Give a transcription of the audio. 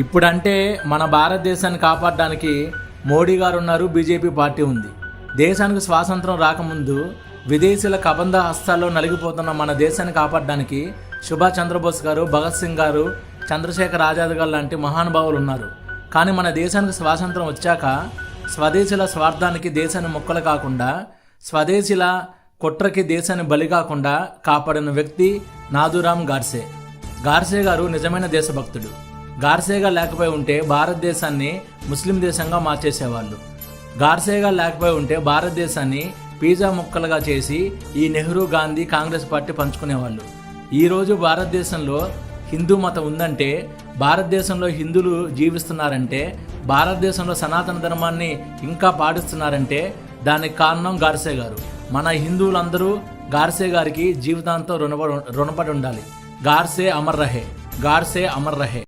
ఇప్పుడంటే మన భారతదేశాన్ని కాపాడడానికి మోడీ గారు ఉన్నారు, బీజేపీ పార్టీ ఉంది. దేశానికి స్వాతంత్రం రాకముందు విదేశీయుల కబంధ హస్తాల్లో నలిగిపోతున్న మన దేశాన్ని కాపాడడానికి సుభాష్ చంద్రబోస్ గారు, భగత్ సింగ్ గారు, చంద్రశేఖర్ ఆజాద్ గారు లాంటి మహానుభావులు ఉన్నారు. కానీ మన దేశానికి స్వాతంత్రం వచ్చాక స్వదేశీల స్వార్థానికి దేశాన్ని మొక్కలు కాకుండా, స్వదేశీల కుట్రకి దేశాన్ని బలి కాకుండా కాపాడిన వ్యక్తి నాథూరామ్ గాడ్సే. గాడ్సే గారు నిజమైన దేశభక్తుడు. గాడ్సేగా లేకపోయి ఉంటే భారతదేశాన్ని ముస్లిం దేశంగా మార్చేసేవాళ్ళు. గాడ్సేగా లేకపోయి ఉంటే భారతదేశాన్ని పిజ్జా ముక్కలుగా చేసి ఈ నెహ్రూ, గాంధీ, కాంగ్రెస్ పార్టీ పంచుకునేవాళ్ళు. ఈరోజు భారతదేశంలో హిందూ మతం ఉందంటే, భారతదేశంలో హిందువులు జీవిస్తున్నారంటే, భారతదేశంలో సనాతన ధర్మాన్ని ఇంకా పాటిస్తున్నారంటే దానికి కారణం గాడ్సే గారు. మన హిందువులందరూ గాడ్సే గారికి జీవితాంతం రుణపడి ఉండాలి. గాడ్సే అమర్ రహే, గాడ్సే అమర్ రహే.